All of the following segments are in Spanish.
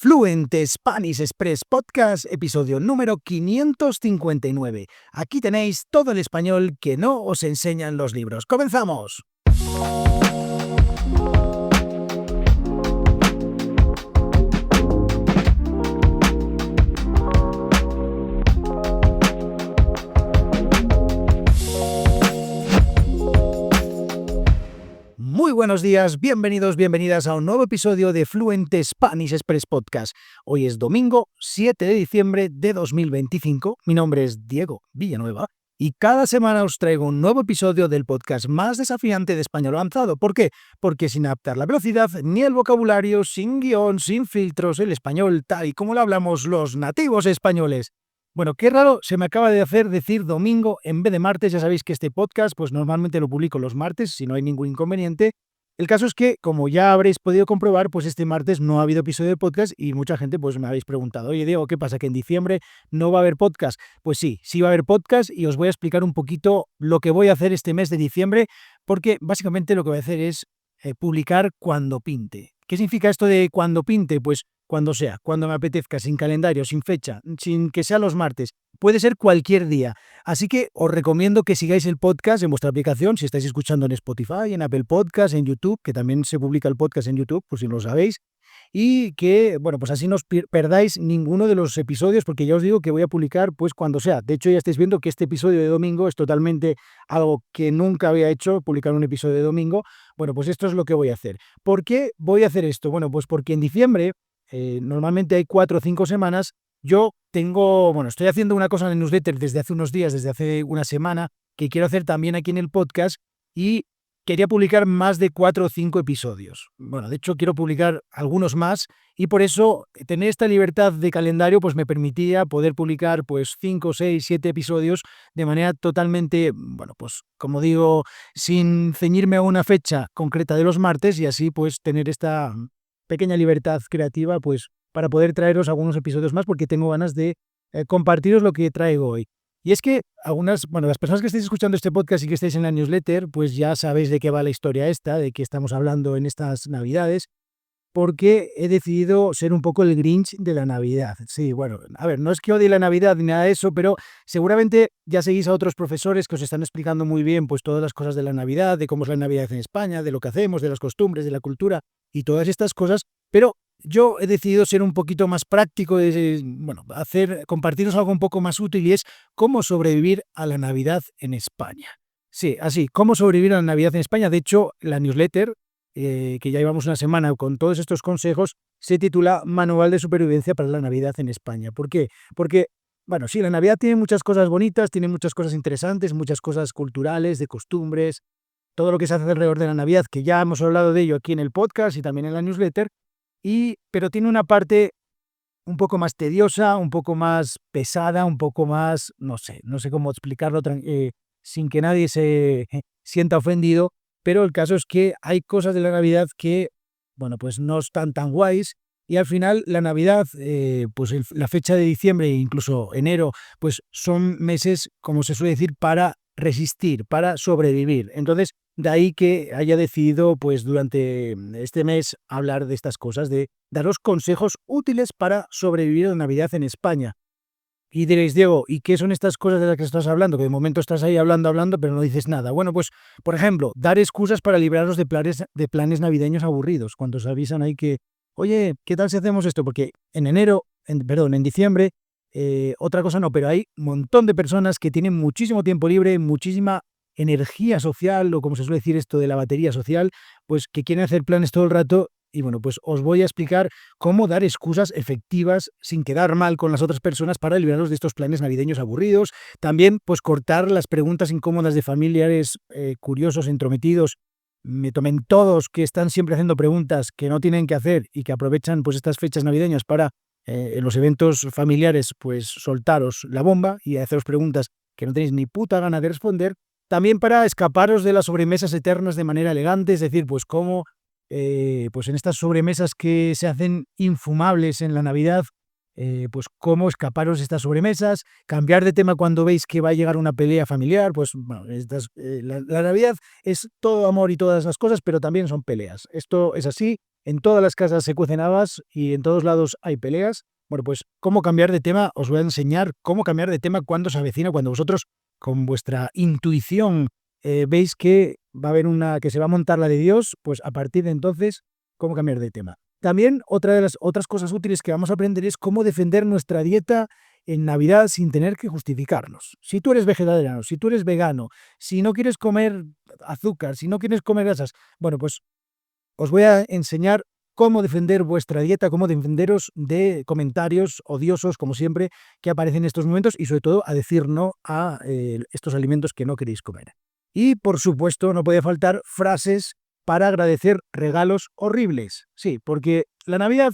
Fluent Spanish Express Podcast, episodio número 559. Aquí tenéis todo el español que no os enseñan los libros. ¡Comenzamos! Muy buenos días, bienvenidos, bienvenidas a un nuevo episodio de Fluent Spanish Express Podcast. Hoy es domingo 7 de diciembre de 2025. Mi nombre es Diego Villanueva y cada semana os traigo un nuevo episodio del podcast más desafiante de español avanzado. ¿Por qué? Porque sin adaptar la velocidad ni el vocabulario, sin guión, sin filtros, el español tal y como lo hablamos los nativos españoles. Bueno, qué raro se me acaba de hacer decir domingo en vez de martes. Ya sabéis que este podcast pues normalmente lo publico los martes, si no hay ningún inconveniente. El caso es que, como ya habréis podido comprobar, pues este martes no ha habido episodio de podcast y mucha gente pues me habéis preguntado, oye Diego, ¿qué pasa? ¿Que en diciembre no va a haber podcast? Pues sí, sí va a haber podcast y os voy a explicar un poquito lo que voy a hacer este mes de diciembre, porque básicamente lo que voy a hacer es publicar cuando pinte. ¿Qué significa esto de cuando pinte? Pues cuando sea, cuando me apetezca, sin calendario, sin fecha, sin que sea los martes. Puede ser cualquier día. Así que os recomiendo que sigáis el podcast en vuestra aplicación, si estáis escuchando en Spotify, en Apple Podcast, en YouTube, que también se publica el podcast en YouTube, por si no lo sabéis. Y que, bueno, pues así no os perdáis ninguno de los episodios, porque ya os digo que voy a publicar pues cuando sea. De hecho, ya estáis viendo que este episodio de domingo es totalmente algo que nunca había hecho, publicar un episodio de domingo. Bueno, pues esto es lo que voy a hacer. ¿Por qué voy a hacer esto? Bueno, pues porque en diciembre, normalmente hay 4 o 5 semanas, estoy haciendo una cosa en el newsletter desde hace unos días, desde hace una semana, que quiero hacer también aquí en el podcast y quería publicar más de 4 o 5 episodios. Bueno, de hecho quiero publicar algunos más y por eso tener esta libertad de calendario pues me permitía poder publicar pues 5, 6, 7 episodios de manera totalmente, bueno, pues como digo, sin ceñirme a una fecha concreta de los martes y así pues tener esta pequeña libertad creativa pues para poder traeros algunos episodios más porque tengo ganas de compartiros lo que traigo hoy. Y es que las personas que estáis escuchando este podcast y que estáis en la newsletter, pues ya sabéis de qué va la historia esta, de qué estamos hablando en estas Navidades, porque he decidido ser un poco el Grinch de la Navidad. Sí, bueno, a ver, no es que odie la Navidad ni nada de eso, pero seguramente ya seguís a otros profesores que os están explicando muy bien pues todas las cosas de la Navidad, de cómo es la Navidad en España, de lo que hacemos, de las costumbres, de la cultura y todas estas cosas, pero yo he decidido ser un poquito más práctico, compartiros algo un poco más útil y es cómo sobrevivir a la Navidad en España. Sí, así, cómo sobrevivir a la Navidad en España. De hecho, la newsletter, que ya llevamos una semana con todos estos consejos, se titula Manual de Supervivencia para la Navidad en España. ¿Por qué? Porque, bueno, sí, la Navidad tiene muchas cosas bonitas, tiene muchas cosas interesantes, muchas cosas culturales, de costumbres, todo lo que se hace alrededor de la Navidad, que ya hemos hablado de ello aquí en el podcast y también en la newsletter, pero tiene una parte un poco más tediosa, un poco más pesada, un poco más, no sé cómo explicarlo sin que nadie se sienta ofendido, pero el caso es que hay cosas de la Navidad que, bueno, pues no están tan guays y al final la Navidad, la fecha de diciembre e incluso enero, pues son meses, como se suele decir, para resistir, para sobrevivir. Entonces, de ahí que haya decidido, pues durante este mes, hablar de estas cosas, de daros consejos útiles para sobrevivir a la Navidad en España. Y diréis, Diego, ¿y qué son estas cosas de las que estás hablando? Que de momento estás ahí hablando, pero no dices nada. Bueno, pues, por ejemplo, dar excusas para libraros de planes navideños aburridos. Cuando os avisan ahí que, oye, ¿qué tal si hacemos esto? Porque en diciembre, otra cosa no, pero hay un montón de personas que tienen muchísimo tiempo libre, muchísima energía social, o como se suele decir esto de la batería social, pues que quieren hacer planes todo el rato. Y bueno, pues os voy a explicar cómo dar excusas efectivas sin quedar mal con las otras personas para librarlos de estos planes navideños aburridos. También, pues cortar las preguntas incómodas de familiares curiosos, entrometidos. Me tomen todos que están siempre haciendo preguntas que no tienen que hacer y que aprovechan pues estas fechas navideñas para en los eventos familiares pues soltaros la bomba y haceros preguntas que no tenéis ni puta gana de responder. También para escaparos de las sobremesas eternas de manera elegante, es decir, pues cómo pues en estas sobremesas que se hacen infumables en la Navidad, pues cómo escaparos de estas sobremesas, cambiar de tema cuando veis que va a llegar una pelea familiar, pues bueno, la Navidad es todo amor y todas las cosas, pero también son peleas. Esto es así en todas las casas se cuecen habas y en todos lados hay peleas. Bueno, pues cómo cambiar de tema, os voy a enseñar cómo cambiar de tema cuando se avecina, cuando vosotros con vuestra intuición veis que va a haber que se va a montar la de Dios, pues a partir de entonces, cómo cambiar de tema. También otra de las otras cosas útiles que vamos a aprender es cómo defender nuestra dieta en Navidad sin tener que justificarnos. Si tú eres vegetariano, si tú eres vegano, si no quieres comer azúcar, si no quieres comer grasas, bueno, pues os voy a enseñar cómo defender vuestra dieta, cómo defenderos de comentarios odiosos, como siempre, que aparecen en estos momentos y sobre todo a decir no a estos alimentos que no queréis comer. Y por supuesto no puede faltar frases para agradecer regalos horribles. Sí, porque la Navidad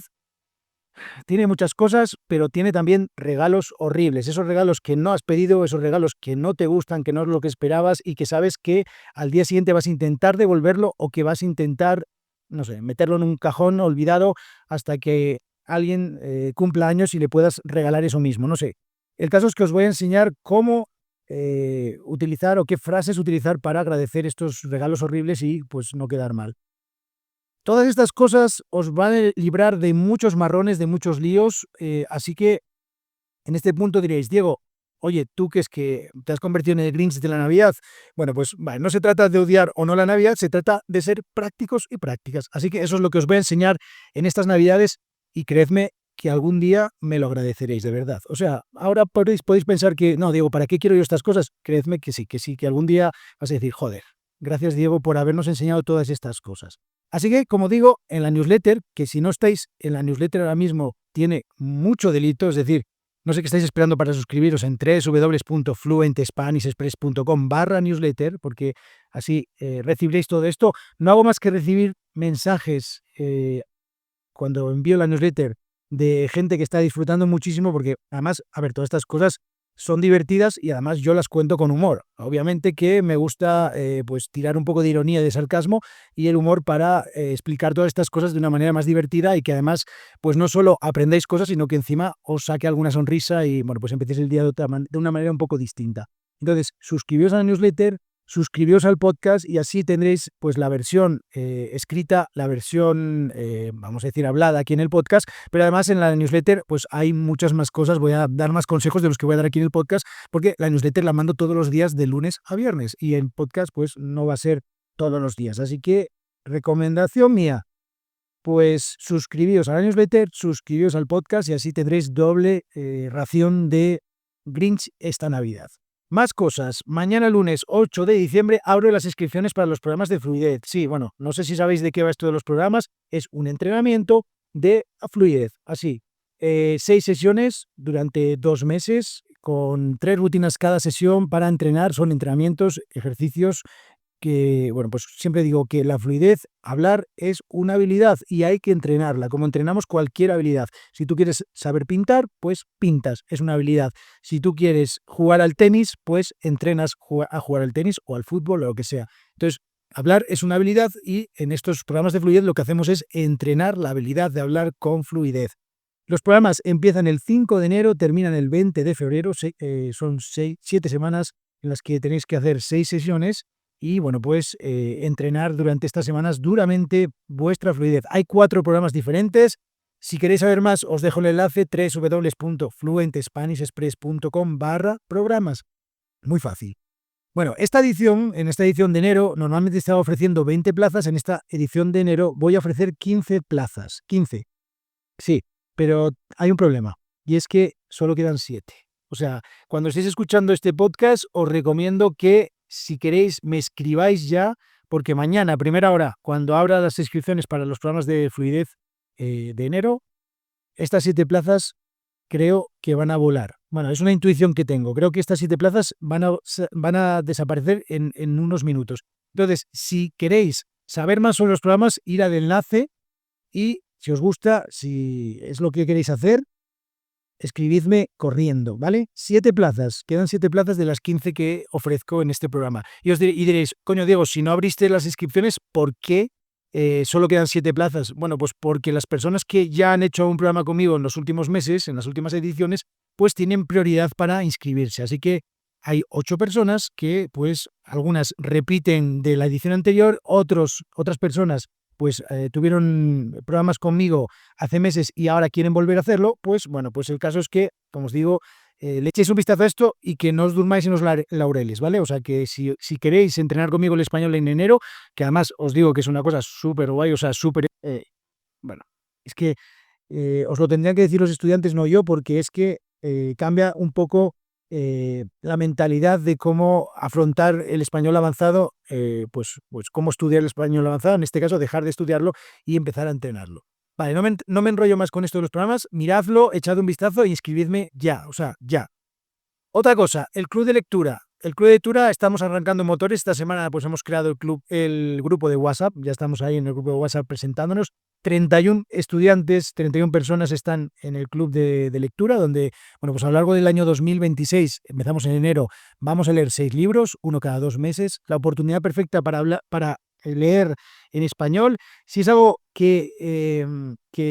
tiene muchas cosas, pero tiene también regalos horribles. Esos regalos que no has pedido, esos regalos que no te gustan, que no es lo que esperabas y que sabes que al día siguiente vas a intentar devolverlo o que vas a intentar, no sé, meterlo en un cajón olvidado hasta que alguien cumpla años y le puedas regalar eso mismo. No sé. El caso es que os voy a enseñar cómo utilizar o qué frases utilizar para agradecer estos regalos horribles y pues no quedar mal. Todas estas cosas os van a librar de muchos marrones, de muchos líos, así que en este punto diréis, Diego, oye, tú que es que te has convertido en el Grinch de la Navidad. Bueno, pues vale, no se trata de odiar o no la Navidad, se trata de ser prácticos y prácticas. Así que eso es lo que os voy a enseñar en estas Navidades y creedme que algún día me lo agradeceréis, de verdad. O sea, ahora podéis pensar que, no, Diego, ¿para qué quiero yo estas cosas? Creedme que sí, que algún día vas a decir, joder, gracias Diego por habernos enseñado todas estas cosas. Así que, como digo, en la newsletter, que si no estáis en la newsletter ahora mismo, tiene mucho delito, es decir, no sé qué estáis esperando para suscribiros en www.fluentespanishexpress.com/newsletter, porque así recibiréis todo esto. No hago más que recibir mensajes cuando envío la newsletter de gente que está disfrutando muchísimo, porque además, a ver, todas estas cosas son divertidas y además yo las cuento con humor. Obviamente que me gusta pues tirar un poco de ironía y de sarcasmo y el humor para explicar todas estas cosas de una manera más divertida y que además pues no solo aprendáis cosas, sino que encima os saque alguna sonrisa y bueno, pues empecéis el día de una manera un poco distinta. Entonces, suscribíos a la newsletter, suscribíos al podcast y así tendréis pues la versión escrita, la versión, vamos a decir, hablada aquí en el podcast, pero además en la newsletter pues hay muchas más cosas, voy a dar más consejos de los que voy a dar aquí en el podcast, porque la newsletter la mando todos los días de lunes a viernes y el podcast pues no va a ser todos los días. Así que, recomendación mía, pues suscribíos a la newsletter, suscribíos al podcast y así tendréis doble ración de Grinch esta Navidad. Más cosas. Mañana lunes 8 de diciembre abro las inscripciones para los programas de fluidez. Sí, bueno, no sé si sabéis de qué va esto de los programas. Es un entrenamiento de fluidez. Así, 6 sesiones durante 2 meses con 3 rutinas cada sesión para entrenar. Son entrenamientos, ejercicios que, bueno, pues siempre digo que la fluidez, hablar es una habilidad y hay que entrenarla, como entrenamos cualquier habilidad. Si tú quieres saber pintar, pues pintas, es una habilidad. Si tú quieres jugar al tenis, pues entrenas a jugar al tenis o al fútbol o lo que sea. Entonces, hablar es una habilidad y en estos programas de fluidez lo que hacemos es entrenar la habilidad de hablar con fluidez. Los programas empiezan el 5 de enero, terminan el 20 de febrero, son 7 semanas en las que tenéis que hacer 6 sesiones y bueno, pues entrenar durante estas semanas duramente vuestra fluidez. Hay 4 programas diferentes. Si queréis saber más, os dejo el enlace www.fluentespanishexpress.com/programas. Muy fácil. Bueno, en esta edición de enero, normalmente estaba ofreciendo 20 plazas. En esta edición de enero voy a ofrecer 15 plazas. 15. Sí, pero hay un problema. Y es que solo quedan 7. O sea, cuando estéis escuchando este podcast, os recomiendo que si queréis me escribáis ya, porque mañana, a primera hora, cuando abra las inscripciones para los programas de fluidez de enero, estas 7 plazas creo que van a volar. Bueno, es una intuición que tengo. Creo que estas 7 plazas van a desaparecer en unos minutos. Entonces, si queréis saber más sobre los programas, ir al enlace y si os gusta, si es lo que queréis hacer, escribidme corriendo, ¿vale? 7 plazas, quedan 7 plazas de las 15 que ofrezco en este programa. Y diréis, coño Diego, si no abriste las inscripciones, ¿por qué solo quedan 7 plazas? Bueno, pues porque las personas que ya han hecho un programa conmigo en los últimos meses, en las últimas ediciones, pues tienen prioridad para inscribirse. Así que hay 8 personas que, pues, algunas repiten de la edición anterior, otras personas pues tuvieron programas conmigo hace meses y ahora quieren volver a hacerlo, pues bueno, pues el caso es que, como os digo, le echéis un vistazo a esto y que no os durmáis en los laureles, ¿vale? O sea que si queréis entrenar conmigo el español en enero, que además os digo que es una cosa súper guay, o sea, súper... bueno, es que os lo tendrían que decir los estudiantes, no yo, porque es que cambia un poco la mentalidad de cómo afrontar el español avanzado, pues cómo estudiar el español avanzado, en este caso dejar de estudiarlo y empezar a entrenarlo. Vale, no me enrollo más con esto de los programas, miradlo, echad un vistazo y inscribidme ya, o sea, ya. Otra cosa, el club de lectura. El club de lectura estamos arrancando motores. Esta semana pues hemos creado el grupo de WhatsApp. Ya estamos ahí en el grupo de WhatsApp presentándonos. 31 estudiantes, 31 personas están en el club de lectura, donde, bueno, pues a lo largo del año 2026, empezamos en enero, vamos a leer 6 libros, uno cada 2 meses. La oportunidad perfecta para leer en español. Si es algo que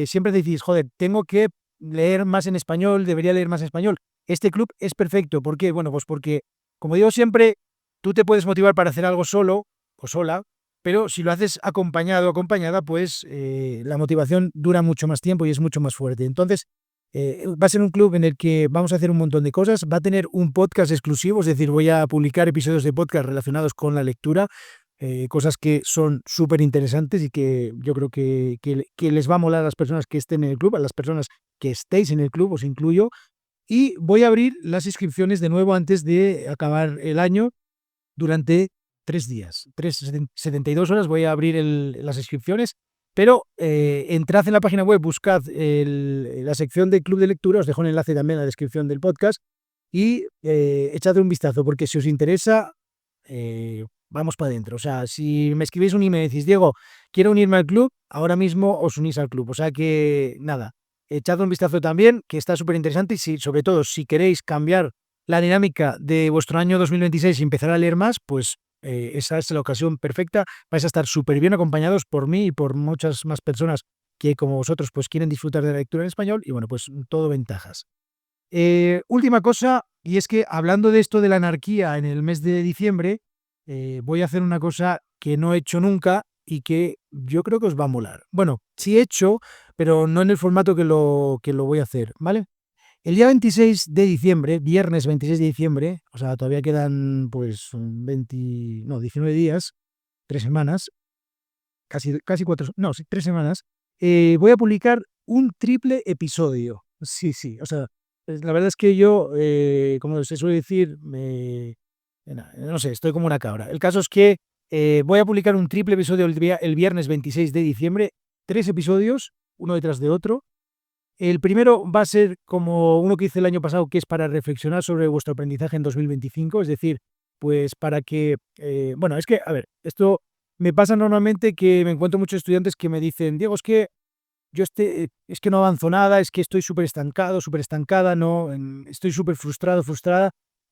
siempre decís, joder, tengo que leer más en español, debería leer más en español. Este club es perfecto. ¿Por qué? Bueno, pues porque, como digo siempre, tú te puedes motivar para hacer algo solo o sola, pero si lo haces acompañado o acompañada, pues la motivación dura mucho más tiempo y es mucho más fuerte. Entonces, va a ser un club en el que vamos a hacer un montón de cosas. Va a tener un podcast exclusivo, es decir, voy a publicar episodios de podcast relacionados con la lectura, cosas que son súper interesantes y que yo creo que les va a molar a las personas que estén en el club, a las personas que estéis en el club, os incluyo. Y voy a abrir las inscripciones de nuevo antes de acabar el año durante 3 días. 72 horas voy a abrir las inscripciones, pero entrad en la página web, buscad la sección del club de lectura, os dejo un enlace también en la descripción del podcast y echad un vistazo, porque si os interesa, vamos para adentro. O sea, si me escribís un email y decís, Diego, quiero unirme al club, ahora mismo os unís al club. O sea que, nada, echad un vistazo también, que está súper interesante y sobre todo, si queréis cambiar la dinámica de vuestro año 2026 y empezar a leer más, pues esa es la ocasión perfecta. Vais a estar súper bien acompañados por mí y por muchas más personas que, como vosotros, pues quieren disfrutar de la lectura en español y bueno, pues todo ventajas. Última cosa, y es que hablando de esto de la anarquía en el mes de diciembre, voy a hacer una cosa que no he hecho nunca y que yo creo que os va a molar. Bueno, sí he hecho, pero no en el formato que lo voy a hacer, ¿vale? El día 26 de diciembre, viernes 26 de diciembre, o sea, todavía quedan pues 19 días, 3 semanas, casi 4, no, sí, 3 semanas, voy a publicar un triple episodio. Sí, sí, o sea, la verdad es que yo, como se suele decir, no sé, estoy como una cabra. El caso es que voy a publicar un triple episodio el viernes 26 de diciembre, 3 episodios, uno detrás de otro. El primero va a ser como uno que hice el año pasado, que es para reflexionar sobre vuestro aprendizaje en 2025, es decir, pues para que, bueno, es que, a ver, esto me pasa normalmente que me encuentro muchos estudiantes que me dicen, Diego, es que es que no avanzo nada, es que estoy súper estancado, súper estancada, no, estoy súper frustrado, frustrada.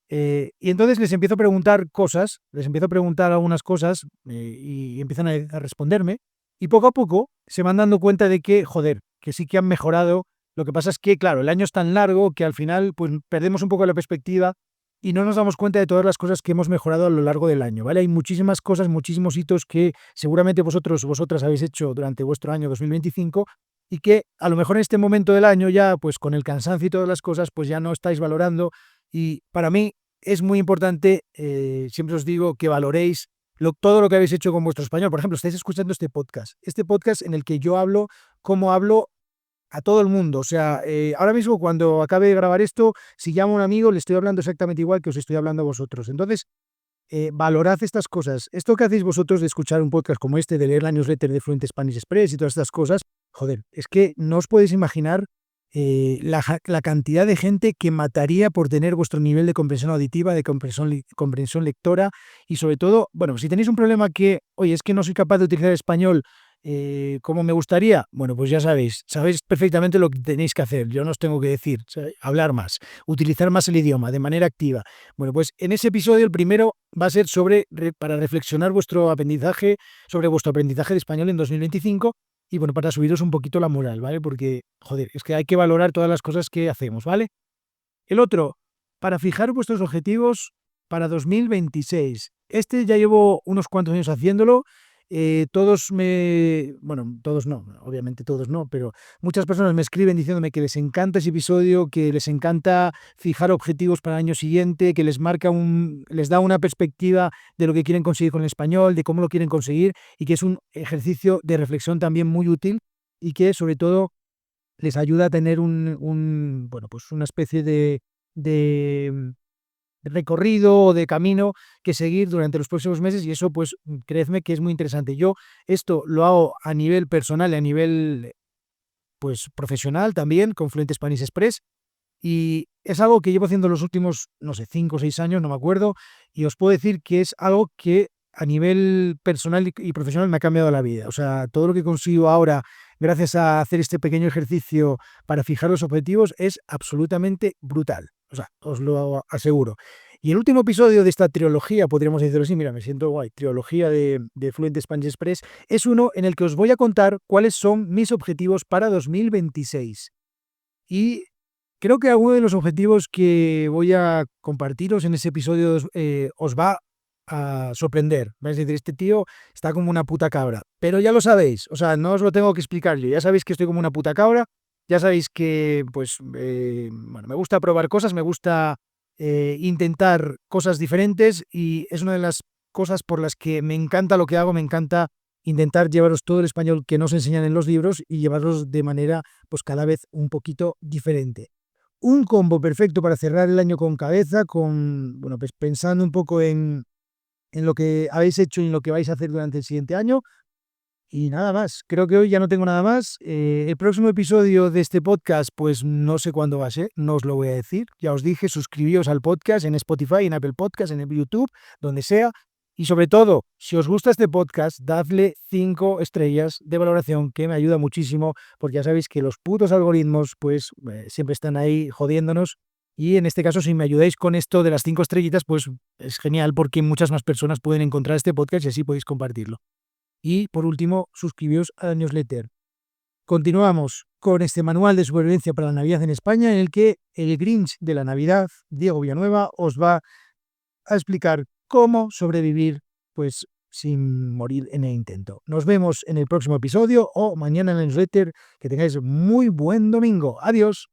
Y entonces les empiezo a preguntar cosas, les empiezo a preguntar algunas cosas y empiezan a responderme. Y poco a poco se van dando cuenta de que, joder, que sí que han mejorado. Lo que pasa es que, claro, el año es tan largo que al final pues perdemos un poco la perspectiva y no nos damos cuenta de todas las cosas que hemos mejorado a lo largo del año, ¿vale? Hay muchísimas cosas, muchísimos hitos que seguramente vosotras habéis hecho durante vuestro año 2025 y que a lo mejor en este momento del año ya, pues con el cansancio y todas las cosas, pues ya no estáis valorando. Y para mí es muy importante, siempre os digo, que valoréis todo lo que habéis hecho con vuestro español. Por ejemplo, estáis escuchando este podcast en el que yo hablo como hablo a todo el mundo. O sea, ahora mismo cuando acabe de grabar esto, si llamo a un amigo, le estoy hablando exactamente igual que os estoy hablando a vosotros. Entonces, valorad estas cosas. Esto que hacéis vosotros de escuchar un podcast como este, de leer la newsletter de Fluent Spanish Express y todas estas cosas, joder, es que no os podéis imaginar la cantidad de gente que mataría por tener vuestro nivel de comprensión auditiva, de comprensión lectora y sobre todo, bueno, si tenéis un problema que, oye, es que no soy capaz de utilizar español como me gustaría, bueno, pues ya sabéis perfectamente lo que tenéis que hacer. Yo no os tengo que decir, hablar más, utilizar más el idioma de manera activa. Bueno, pues en ese episodio el primero va a ser para reflexionar sobre vuestro aprendizaje de español en 2025 y bueno, para subiros un poquito la moral, ¿vale? Porque, joder, es que hay que valorar todas las cosas que hacemos, ¿vale? El otro, para fijar vuestros objetivos para 2026. Este ya llevo unos cuantos años haciéndolo todos no, obviamente todos no, pero muchas personas me escriben diciéndome que les encanta ese episodio, que les encanta fijar objetivos para el año siguiente, que les da una perspectiva de lo que quieren conseguir con el español, de cómo lo quieren conseguir y que es un ejercicio de reflexión también muy útil y que sobre todo les ayuda a tener pues una especie de recorrido o de camino que seguir durante los próximos meses y eso, pues, creedme que es muy interesante. Yo esto lo hago a nivel personal y a nivel, pues, profesional también con Fluent Spanish Express y es algo que llevo haciendo los últimos, no sé, 5 o 6 años, no me acuerdo, y os puedo decir que es algo que a nivel personal y profesional me ha cambiado la vida. O sea, todo lo que consigo ahora gracias a hacer este pequeño ejercicio para fijar los objetivos es absolutamente brutal. O sea, os lo aseguro. Y el último episodio de esta trilogía, podríamos decirlo así, mira, me siento guay, trilogía de Fluent Spanish Express, es uno en el que os voy a contar cuáles son mis objetivos para 2026. Y creo que alguno de los objetivos que voy a compartiros en ese episodio os va a sorprender. Vais a decir, este tío está como una puta cabra. Pero ya lo sabéis, o sea, no os lo tengo que explicar yo. Ya sabéis que estoy como una puta cabra. Ya sabéis que, pues, bueno, me gusta probar cosas, me gusta intentar cosas diferentes y es una de las cosas por las que me encanta lo que hago, me encanta intentar llevaros todo el español que nos enseñan en los libros y llevarlos de manera pues cada vez un poquito diferente. Un combo perfecto para cerrar el año con cabeza, bueno, pues pensando un poco en lo que habéis hecho y en lo que vais a hacer durante el siguiente año. Y nada más, creo que hoy ya no tengo nada más. El próximo episodio de este podcast, pues no sé cuándo va a ser, no os lo voy a decir. Ya os dije, suscribíos al podcast en Spotify, en Apple Podcast, en el YouTube, donde sea. Y sobre todo, si os gusta este podcast, dadle 5 estrellas de valoración, que me ayuda muchísimo, porque ya sabéis que los putos algoritmos, pues siempre están ahí jodiéndonos. Y en este caso, si me ayudáis con esto de las 5 estrellitas, pues es genial, porque muchas más personas pueden encontrar este podcast y así podéis compartirlo. Y por último, suscribíos a la newsletter. Continuamos con este manual de supervivencia para la Navidad en España, en el que el Grinch de la Navidad, Diego Villanueva, os va a explicar cómo sobrevivir, pues, sin morir en el intento. Nos vemos en el próximo episodio o mañana en la newsletter. Que tengáis muy buen domingo. Adiós.